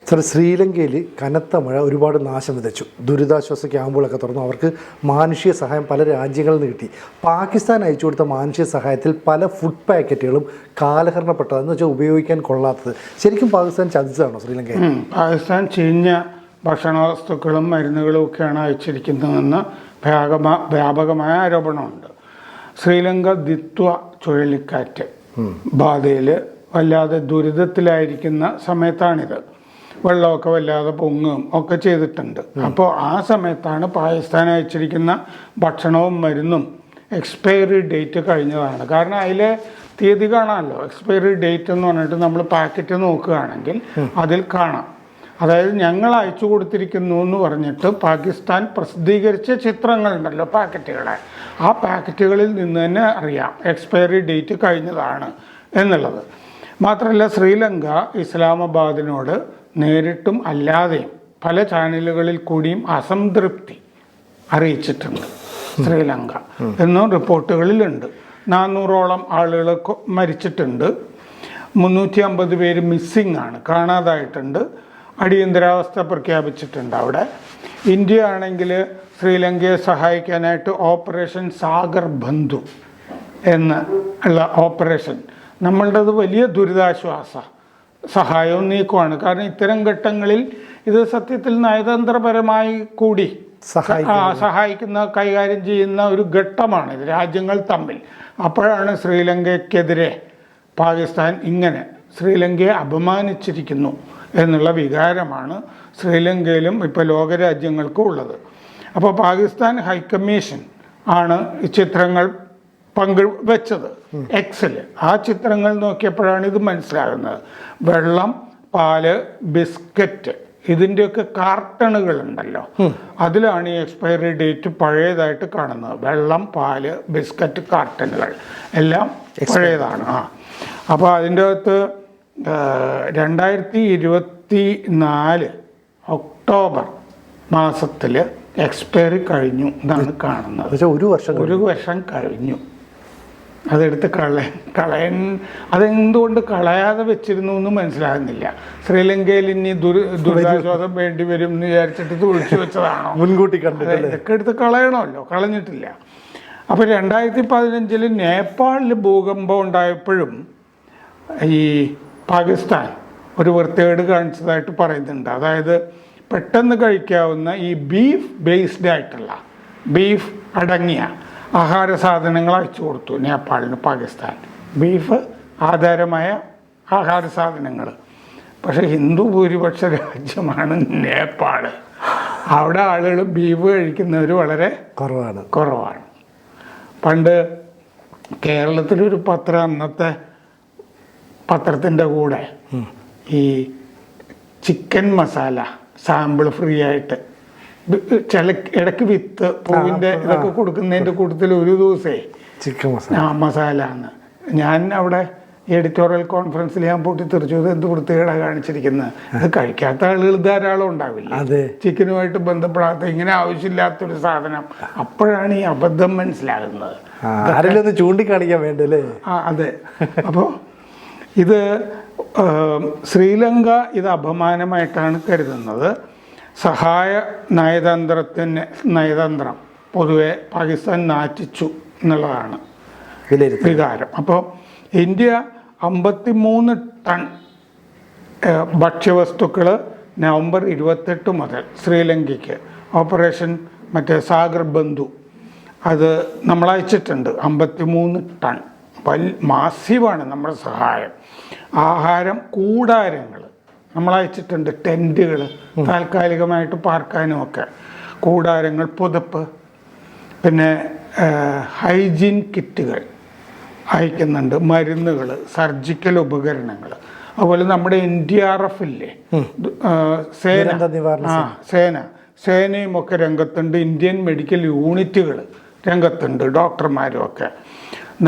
Sir, ശ്രീലങ്കയിൽ കനത്ത മഴ ഒരുപാട് നാശം വിതച്ചു. ദുരിതാശ്വാസ ക്യാമ്പുകളൊക്കെ തുറന്നു. അവർക്ക് മാനുഷിക സഹായം പല രാജ്യങ്ങളിൽ നിന്ന് കിട്ടി. പാകിസ്ഥാൻ അയച്ചു കൊടുത്ത മാനുഷിക സഹായത്തിൽ പല ഫുഡ് പാക്കറ്റുകളും കാലഹരണപ്പെട്ടതെന്ന് വെച്ചാൽ ഉപയോഗിക്കാൻ കൊള്ളാത്തത്. ശരിക്കും പാകിസ്ഥാൻ ചതിച്ചതാണോ ശ്രീലങ്കയെ? പാകിസ്ഥാൻ ചീഞ്ഞ ഭക്ഷണവസ്തുക്കളും മരുന്നുകളും ഒക്കെയാണ് അയച്ചിരിക്കുന്നതെന്ന് വ്യാപകമായ ആരോപണമുണ്ട്. ശ്രീലങ്ക ദിത്വ ചുഴലിക്കാറ്റ് ബാധയിൽ വല്ലാതെ ദുരിതത്തിലായിരിക്കുന്ന സമയത്താണിത്. വെള്ളമൊക്കെ വല്ലാതെ പൊങ്ങുകയും ഒക്കെ ചെയ്തിട്ടുണ്ട്. അപ്പോൾ ആ സമയത്താണ് പാകിസ്ഥാൻ അയച്ചിരിക്കുന്ന ഭക്ഷണവും മരുന്നും എക്സ്പയറി ഡേറ്റ് കഴിഞ്ഞതാണ്. കാരണം അതിലെ തീയതി കാണാമല്ലോ. എക്സ്പയറി ഡേറ്റ് എന്ന് പറഞ്ഞിട്ട് നമ്മൾ പാക്കറ്റ് നോക്കുകയാണെങ്കിൽ അതിൽ കാണാം. അതായത് ഞങ്ങൾ അയച്ചു കൊടുത്തിരിക്കുന്നു എന്ന് പറഞ്ഞിട്ട് പാകിസ്ഥാൻ പ്രസിദ്ധീകരിച്ച ചിത്രങ്ങളുണ്ടല്ലോ പാക്കറ്റുകളെ, ആ പാക്കറ്റുകളിൽ നിന്ന് തന്നെ അറിയാം എക്സ്പയറി ഡേറ്റ് കഴിഞ്ഞതാണ് എന്നുള്ളത്. മാത്രമല്ല, ശ്രീലങ്ക ഇസ്ലാമാബാദിനോട് നേരിട്ടും അല്ലാതെയും പല ചാനലുകളിൽ കൂടിയും അസംതൃപ്തി അറിയിച്ചിട്ടുണ്ട് ശ്രീലങ്ക എന്നും റിപ്പോർട്ടുകളിലുണ്ട്. 400ഓളം ആളുകൾ മരിച്ചിട്ടുണ്ട്, 350 പേര് മിസ്സിംഗ് ആണ്, കാണാതായിട്ടുണ്ട്, അടിയന്തരാവസ്ഥ പ്രഖ്യാപിച്ചിട്ടുണ്ട് അവിടെ. ഇന്ത്യ ആണെങ്കിൽ ശ്രീലങ്കയെ സഹായിക്കാനായിട്ട് ഓപ്പറേഷൻ സാഗർ ബന്ധു എന്ന് ഉള്ള ഓപ്പറേഷൻ, നമ്മളുടേത് വലിയ ദുരിതാശ്വാസ സഹായവും നീക്കമാണ്. കാരണം ഇത്തരം ഘട്ടങ്ങളിൽ ഇത് സത്യത്തിൽ നയതന്ത്രപരമായി കൂടി സഹായിക്കുന്ന കൈകാര്യം ചെയ്യുന്ന ഒരു ഘട്ടമാണ് ഇത് രാജ്യങ്ങൾ തമ്മിൽ. അപ്പോഴാണ് ശ്രീലങ്കയ്ക്കെതിരെ പാകിസ്ഥാൻ ഇങ്ങനെ ശ്രീലങ്കയെ അപമാനിച്ചിരിക്കുന്നു എന്നുള്ള വികാരമാണ് ശ്രീലങ്കയിലും ഇപ്പോൾ ലോകരാജ്യങ്ങൾക്കും ഉള്ളത്. അപ്പോൾ പാകിസ്ഥാൻ ഹൈക്കമ്മീഷൻ ആണ് ഈ ചിത്രങ്ങൾ പങ്കുവെച്ചത് എക്സിൽ. ആ ചിത്രങ്ങൾ നോക്കിയപ്പോഴാണ് ഇത് മനസ്സിലാകുന്നത്. വെള്ളം, പാല്, ബിസ്ക്കറ്റ്, ഇതിൻ്റെയൊക്കെ കാർട്ടണുകളുണ്ടല്ലോ, അതിലാണ് ഈ എക്സ്പയറി ഡേറ്റ് പഴയതായിട്ട് കാണുന്നത്. വെള്ളം, പാല്, ബിസ്ക്കറ്റ് കാർട്ടണുകൾ എല്ലാം പഴയതാണ്. അപ്പോൾ അതിൻ്റെ അകത്ത് 2024 ഒക്ടോബർ മാസത്തിൽ എക്സ്പയറി കഴിഞ്ഞു എന്നാണ് കാണുന്നത്. ഒരു വർഷം കഴിഞ്ഞു. അതെടുത്ത് കളയാൻ അതെന്തുകൊണ്ട് കളയാതെ വെച്ചിരുന്നു എന്ന് മനസ്സിലാകുന്നില്ല. ശ്രീലങ്കയിൽ ഇനി ദുരിതാശ്വാസം വേണ്ടി വരും എന്ന് വിചാരിച്ചിട്ട് ഇത് ഒഴിച്ചു വെച്ചതാണോ? മുൻകൂട്ടി കണ്ടിട്ട് ഇതൊക്കെ എടുത്ത് കളയണമല്ലോ, കളഞ്ഞിട്ടില്ല. അപ്പോൾ 2015 നേപ്പാളിൽ ഭൂകമ്പം ഉണ്ടായപ്പോഴും ഈ പാകിസ്ഥാൻ ഒരു വൃത്തികേട് കാണിച്ചതായിട്ട് പറയുന്നുണ്ട്. അതായത് പെട്ടെന്ന് കഴിക്കാവുന്ന ഈ ബീഫ് ബേസ്ഡ് ആയിട്ടുള്ള, ബീഫ് അടങ്ങിയ ആഹാര സാധനങ്ങൾ അയച്ചു കൊടുത്തു നേപ്പാളിന് പാകിസ്ഥാൻ. ബീഫ് ആധാരമായ ആഹാര സാധനങ്ങൾ. പക്ഷേ ഹിന്ദു ഭൂരിപക്ഷ രാജ്യമാണ് നേപ്പാൾ. അവിടെ ആളുകൾ ബീഫ് കഴിക്കുന്നവർ വളരെ കുറവാണ്. പണ്ട് കേരളത്തിലൊരു പത്രം, അന്നത്തെ പത്രത്തിൻ്റെ കൂടെ ഈ ചിക്കൻ മസാല സാമ്പിൾ ഫ്രീ ആയിട്ട് ഇടയ്ക്ക് വിത്ത് പൂവിൻ്റെ ഇതൊക്കെ കൊടുക്കുന്നതിൻ്റെ കൂട്ടത്തിൽ ഒരു ദിവസമേ ചിക്കൻ മസാല എന്ന്. ഞാൻ അവിടെ എഡിറ്റോറിയൽ കോൺഫറൻസിൽ ഞാൻ പൊട്ടിത്തെറിച്ചു, എന്ത് വൃത്തികേടാ കാണിച്ചിരിക്കുന്നത്. ഇത് കഴിക്കാത്ത ആളുകൾ ധാരാളം ഉണ്ടാവില്ല, ചിക്കനുമായിട്ട് ബന്ധപ്പെടാത്ത ഇങ്ങനെ ആവശ്യമില്ലാത്തൊരു സാധനം. അപ്പോഴാണ് ഈ അബദ്ധം മനസ്സിലാകുന്നത്. ചൂണ്ടിക്കാണിക്കാൻ വേണ്ടല്ലേ? അതെ. അപ്പോൾ ഇത് ശ്രീലങ്ക ഇത് അപമാനമായിട്ടാണ് കരുതുന്നത്. സഹായ നയതന്ത്രം പൊതുവെ പാകിസ്ഥാൻ നാറ്റിച്ചു എന്നുള്ളതാണ് വികാരം. അപ്പോൾ ഇന്ത്യ 53 ടൺ ഭക്ഷ്യവസ്തുക്കൾ നവംബർ 28 മുതൽ ശ്രീലങ്കയ്ക്ക് ഓപ്പറേഷൻ സാഗർ ബന്ധു അത് നമ്മൾ അയച്ചിട്ടുണ്ട്. 53 ടൺ മാസീവാണ് നമ്മുടെ സഹായം. ആഹാരം, കൂടാരങ്ങൾ നമ്മൾ അയച്ചിട്ടുണ്ട്, ടെൻറ്റുകൾ താൽക്കാലികമായിട്ട് പാർക്കാനുമൊക്കെ, കൂടാരങ്ങൾ, പുതപ്പ്, പിന്നെ ഹൈജീൻ കിറ്റുകൾ അയക്കുന്നുണ്ട്, മരുന്നുകൾ, സർജിക്കൽ ഉപകരണങ്ങൾ. അതുപോലെ നമ്മുടെ NDRF ഇല്ലേ, സേനയും ഒക്കെ രംഗത്തുണ്ട്. ഇന്ത്യൻ മെഡിക്കൽ യൂണിറ്റുകൾ രംഗത്തുണ്ട്, ഡോക്ടർമാരും ഒക്കെ.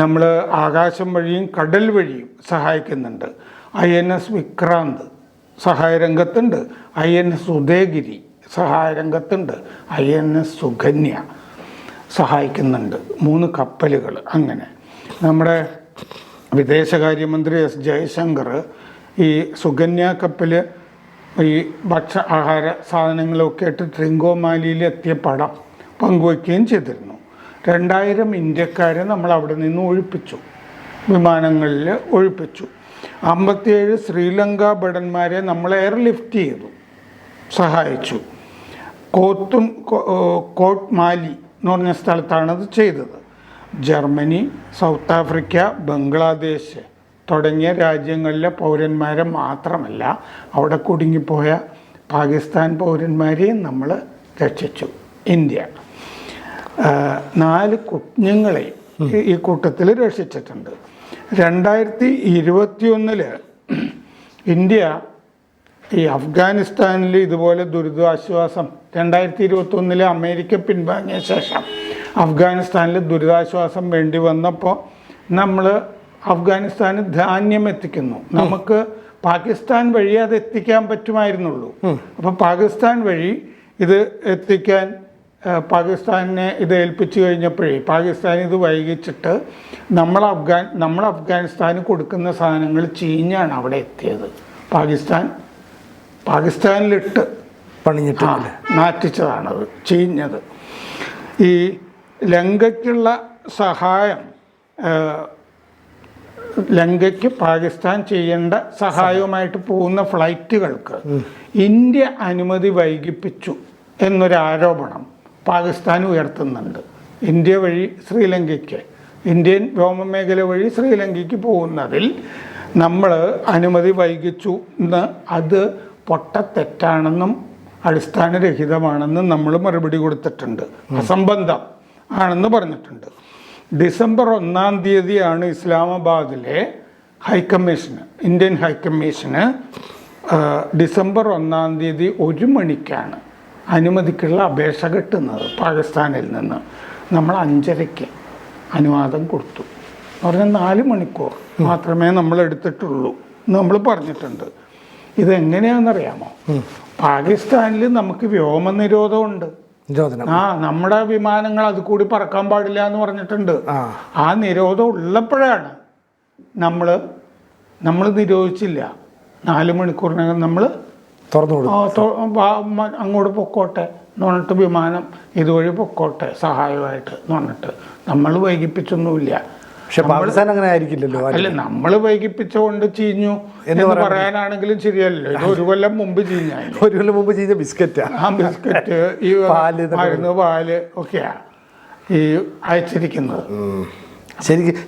നമ്മൾ ആകാശം വഴിയും കടൽ വഴിയും സഹായിക്കുന്നുണ്ട്. INS വിക്രാന്ത് സഹായ രംഗത്തുണ്ട്, INS ഉദയഗിരി സഹായ രംഗത്തുണ്ട്, INS സുകന്യ സഹായിക്കുന്നുണ്ട്. 3 കപ്പലുകൾ. അങ്ങനെ നമ്മുടെ വിദേശകാര്യമന്ത്രി S. ജയശങ്കർ ഈ സുകന്യ കപ്പൽ ഈ ആഹാര സാധനങ്ങളൊക്കെ ആയിട്ട് ട്രിങ്കോമാലിയിൽ എത്തിയ പടം പങ്കുവയ്ക്കുകയും ചെയ്തിരുന്നു. 2000 ഇന്ത്യക്കാരെ നമ്മൾ അവിടെ നിന്ന് ഒഴിപ്പിച്ചു, വിമാനങ്ങളിൽ ഒഴിപ്പിച്ചു. 57 ശ്രീലങ്ക ഭടന്മാരെ നമ്മൾ എയർലിഫ്റ്റ് ചെയ്തു, സഹായിച്ചു. കോട്ട് മാലി എന്ന് പറഞ്ഞ സ്ഥലത്താണ് അത് ചെയ്തത്. ജർമ്മനി, സൗത്ത് ആഫ്രിക്ക, ബംഗ്ലാദേശ് തുടങ്ങിയ രാജ്യങ്ങളിലെ പൗരന്മാരെ മാത്രമല്ല, അവിടെ കുടുങ്ങിപ്പോയ പാകിസ്ഥാൻ പൗരന്മാരെയും നമ്മൾ രക്ഷിച്ചു. ഇന്ത്യ 4 കുഞ്ഞുങ്ങളെയും ഈ കൂട്ടത്തിൽ രക്ഷിച്ചിട്ടുണ്ട്. 2021 ഇന്ത്യ ഈ അഫ്ഗാനിസ്ഥാനിൽ ഇതുപോലെ ദുരിതാശ്വാസം 2021 അമേരിക്ക പിൻവാങ്ങിയ ശേഷം അഫ്ഗാനിസ്ഥാനിൽ ദുരിതാശ്വാസം വേണ്ടി വന്നപ്പോൾ നമ്മൾ അഫ്ഗാനിസ്ഥാന് ധാന്യം എത്തിക്കുന്നു. നമുക്ക് പാകിസ്ഥാൻ വഴി അത് എത്തിക്കാൻ പറ്റുമായിരുന്നുള്ളൂ. അപ്പോൾ പാകിസ്ഥാൻ വഴി ഇത് എത്തിക്കാൻ പാകിസ്ഥാനെ ഇത് ഏൽപ്പിച്ചു കഴിഞ്ഞപ്പോഴേ പാകിസ്ഥാൻ ഇത് വൈകിച്ചിട്ട് നമ്മൾ അഫ്ഗാനിസ്ഥാന് കൊടുക്കുന്ന സാധനങ്ങൾ ചീഞ്ഞാണ് അവിടെ എത്തിയത്. പാകിസ്ഥാനിലിട്ട് പണിഞ്ഞിട്ട് നാറ്റിച്ചതാണത്, ചീഞ്ഞത്. ഈ ലങ്കയ്ക്കുള്ള സഹായം, ലങ്കയ്ക്ക് പാകിസ്ഥാൻ ചെയ്യേണ്ട സഹായവുമായിട്ട് പോകുന്ന ഫ്ലൈറ്റുകൾക്ക് ഇന്ത്യ അനുമതി വൈകിപ്പിച്ചു എന്നൊരു ആരോപണം പാകിസ്ഥാൻ ഉയർത്തുന്നുണ്ട്. ഇന്ത്യ വഴി ശ്രീലങ്കയ്ക്ക്, ഇന്ത്യൻ വ്യോമമേഖല വഴി ശ്രീലങ്കയ്ക്ക് പോകുന്നതിൽ നമ്മൾ അനുമതി വൈകിച്ചു എന്ന്, അത് പൊട്ടത്തെറ്റാണെന്നും അടിസ്ഥാനരഹിതമാണെന്നും നമ്മൾ മറുപടി കൊടുത്തിട്ടുണ്ട്. അസംബന്ധം ആണെന്ന് പറഞ്ഞിട്ടുണ്ട്. ഡിസംബർ 1-ാം തീയതിയാണ് ഇസ്ലാമാബാദിലെ ഹൈക്കമ്മീഷന്, ഇന്ത്യൻ ഹൈക്കമ്മീഷന് ഡിസംബർ 1-ാം തീയതി 1 മണിക്കാണ് അനുമതിക്കുള്ള അപേക്ഷ കിട്ടുന്നത് പാകിസ്ഥാനിൽ നിന്ന്. നമ്മൾ 5:30 അനുവാദം കൊടുത്തു. പറഞ്ഞാൽ 4 മണിക്കൂർ മാത്രമേ നമ്മൾ എടുത്തിട്ടുള്ളൂ എന്ന് നമ്മൾ പറഞ്ഞിട്ടുണ്ട്. ഇതെങ്ങനെയാണെന്നറിയാമോ? പാകിസ്ഥാനിൽ നമുക്ക് വ്യോമ നിരോധമുണ്ട്. നമ്മുടെ വിമാനങ്ങൾ അത് കൂടി പറക്കാൻ പാടില്ല എന്ന് പറഞ്ഞിട്ടുണ്ട്. ആ നിരോധം ഉള്ളപ്പോഴാണ് നമ്മൾ നിരോധിച്ചില്ല. 4 മണിക്കൂറിനകം നമ്മൾ അങ്ങോട്ട് പൊക്കോട്ടെ എന്ന് പറഞ്ഞിട്ട്, വിമാനം ഇതുവഴി പൊക്കോട്ടെ സഹായമായിട്ട് എന്ന് പറഞ്ഞിട്ട് നമ്മൾ വൈകിപ്പിച്ചൊന്നുമില്ല. പക്ഷെ പാകിസ്ഥാൻ അങ്ങനെ ആയിരിക്കില്ലല്ലോ. അല്ല, നമ്മൾ വൈകിപ്പിച്ചുകൊണ്ട് ചീഞ്ഞു എന്ന് പറയാനാണെങ്കിലും ശരിയല്ലോ. ഇത് 1 കൊല്ലം മുമ്പ് ചീഞ്ഞായി. 1 കൊല്ലം മുമ്പ് ചീഞ്ഞ ബിസ്ക്കറ്റ്, ഈ മരുന്ന്, പാല് ഒക്കെയാ ഈ അയച്ചിരിക്കുന്നത്.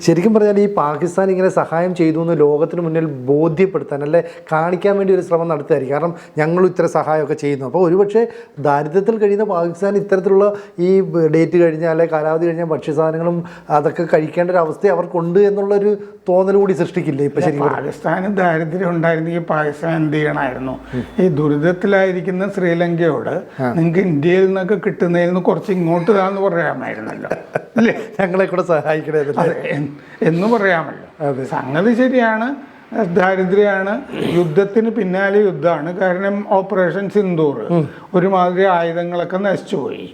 ശരിക്കും പറഞ്ഞാൽ ഈ പാകിസ്ഥാൻ ഇങ്ങനെ സഹായം ചെയ്തു എന്ന് ലോകത്തിന് മുന്നിൽ ബോധ്യപ്പെടുത്താൻ, അല്ലെ കാണിക്കാൻ വേണ്ടി ഒരു ശ്രമം നടത്തുമായിരിക്കും. കാരണം ഞങ്ങളും ഇത്ര സഹായമൊക്കെ ചെയ്യുന്നു. അപ്പോൾ ഒരുപക്ഷെ ദാരിദ്ര്യത്തിൽ കഴിയുന്ന പാകിസ്ഥാൻ ഇത്തരത്തിലുള്ള ഈ ഡേറ്റ് കഴിഞ്ഞാൽ, അല്ലെ കാലാവധി കഴിഞ്ഞാൽ ഭക്ഷ്യസാധനങ്ങളും അതൊക്കെ കഴിക്കേണ്ട ഒരു അവസ്ഥ അവർക്കുണ്ട് എന്നുള്ളൊരു തോന്നൽ കൂടി സൃഷ്ടിക്കില്ലേ? ഇപ്പം ശരിക്കും പാകിസ്ഥാന് ദാരിദ്ര്യം ഉണ്ടായിരുന്നെങ്കിൽ പാകിസ്ഥാൻ എന്ത് ചെയ്യണമായിരുന്നു? ഈ ദുരിതത്തിലായിരിക്കുന്ന ശ്രീലങ്കയോട് നിങ്ങൾക്ക് ഇന്ത്യയിൽ നിന്നൊക്കെ കിട്ടുന്നതിൽ നിന്ന് കുറച്ച് ഇങ്ങോട്ട് താന്ന് പറയാമായിരുന്നല്ലോ, അല്ലേ? ഞങ്ങളെ കൂടെ സഹായിക്കണേ എന്ന് പറയാമല്ലോ. സംഗതി ശരിയാണ്, ദാരിദ്ര്യമാണ്. യുദ്ധത്തിന് പിന്നാലെ യുദ്ധമാണ്. കാരണം ഓപ്പറേഷൻ സിന്ദൂർ ഒരുമാതിരി ആയുധങ്ങളൊക്കെ നശിച്ചുപോയി.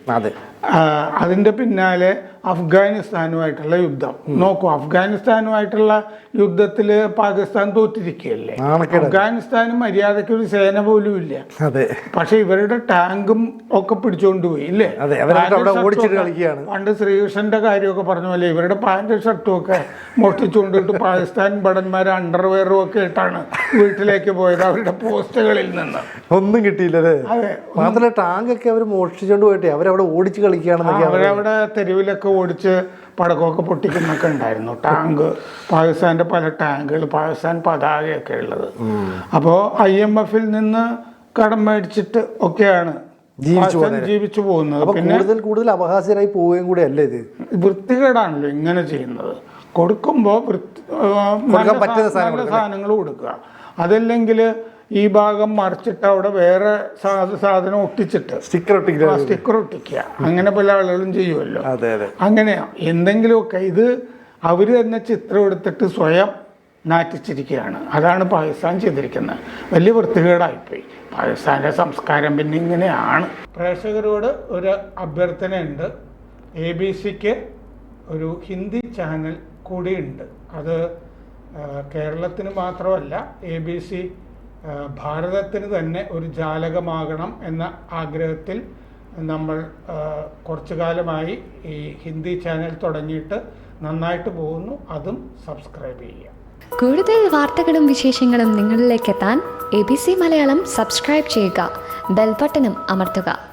അതിൻ്റെ പിന്നാലെ അഫ്ഗാനിസ്ഥാനുമായിട്ടുള്ള യുദ്ധം. നോക്കൂ, അഫ്ഗാനിസ്ഥാനുമായിട്ടുള്ള യുദ്ധത്തിൽ പാകിസ്ഥാൻ തോറ്റിരിക്കുകയല്ലേ. അഫ്ഗാനിസ്ഥാന് മര്യാദയ്ക്ക് ഒരു സേന പോലും ഇല്ല. പക്ഷെ ഇവരുടെ ടാങ്കും ഒക്കെ പിടിച്ചുകൊണ്ടുപോയി, ഇല്ലേ? പണ്ട് ശ്രീകൃഷ്ണന്റെ കാര്യമൊക്കെ പറഞ്ഞ പോലെ ഇവരുടെ പാൻറ് ഷർട്ടും ഒക്കെ മോഷ്ടിച്ചുകൊണ്ടിട്ട് പാകിസ്ഥാൻ ഭടന്മാർ അണ്ടർവെയറും ഒക്കെ ഇട്ടാണ് വീട്ടിലേക്ക് പോയത് അവരുടെ പോസ്റ്റുകളിൽ നിന്ന്. ഒന്നും കിട്ടിയില്ലേ? മാത്രമല്ല ടാങ്ക് ഒക്കെ അവർ മോഷ്ടിച്ചുകൊണ്ട് പോയിട്ടേ അവരവിടെ ഓടിച്ച് കളിക്കുകയാണെന്നൊക്കെ. അവരവിടെ തെരുവിലൊക്കെ ഓടിച്ച് പടക്കമൊക്കെ പൊട്ടിക്കുന്നൊക്കെ ഉണ്ടായിരുന്നു. ടാങ്ക്, പാകിസ്ഥാന്റെ പല ടാങ്കുകൾ, പാകിസ്ഥാൻ പതാകയൊക്കെ ഉള്ളത്. അപ്പോൾ IMF-ൽ നിന്ന് കടം മേടിച്ചിട്ട് ഒക്കെയാണ് ജീവിച്ചു പോകുന്നത്. പിന്നെ കൂടുതൽ അപഹാസ്യരായി പോവുകയും കൂടെ അല്ലേ ഇത്? വൃത്തികേടാണല്ലോ ഇങ്ങനെ ചെയ്യുന്നത്. കൊടുക്കുമ്പോൾ സാധനങ്ങൾ കൊടുക്കുക. അതല്ലെങ്കിൽ ഈ ഭാഗം മറിച്ചിട്ട് അവിടെ വേറെ സാധനം ഒട്ടിച്ചിട്ട് സ്റ്റിക്കർ ഒട്ടിക്കുക. അങ്ങനെ പല ആളുകളും ചെയ്യുമല്ലോ. അങ്ങനെയാ എന്തെങ്കിലുമൊക്കെ. ഇത് അവർ തന്നെ ചിത്രം എടുത്തിട്ട് സ്വയം നാറ്റിച്ചിരിക്കുകയാണ്. അതാണ് പാകിസ്ഥാൻ ചെയ്തിരിക്കുന്നത്. വലിയ വൃത്തികേടായിപ്പോയി. പാകിസ്ഥാൻ്റെ സംസ്കാരം പിന്നെ ഇങ്ങനെയാണ്. പ്രേക്ഷകരോട് ഒരു അഭ്യർത്ഥനയുണ്ട്. ABC-ക്ക് ഒരു ഹിന്ദി ചാനൽ കൂടിയുണ്ട്. അത് കേരളത്തിന് മാത്രമല്ല, ABC ഭാരതത്തിന് തന്നെ ഒരു ജാലകമാകണം എന്ന ആഗ്രഹത്തിൽ നമ്മൾ കുറച്ചു കാലമായി ഈ ഹിന്ദി ചാനൽ തുടങ്ങിയിട്ട് നന്നായിട്ട് പോകുന്നു. അതും സബ്സ്ക്രൈബ് ചെയ്യുക. കൂടുതൽ വാർത്തകളും വിശേഷങ്ങളും നിങ്ങളിലേക്ക് എത്താൻ ABC മലയാളം സബ്സ്ക്രൈബ് ചെയ്യുക, ബെൽ ബട്ടണും അമർത്തുക.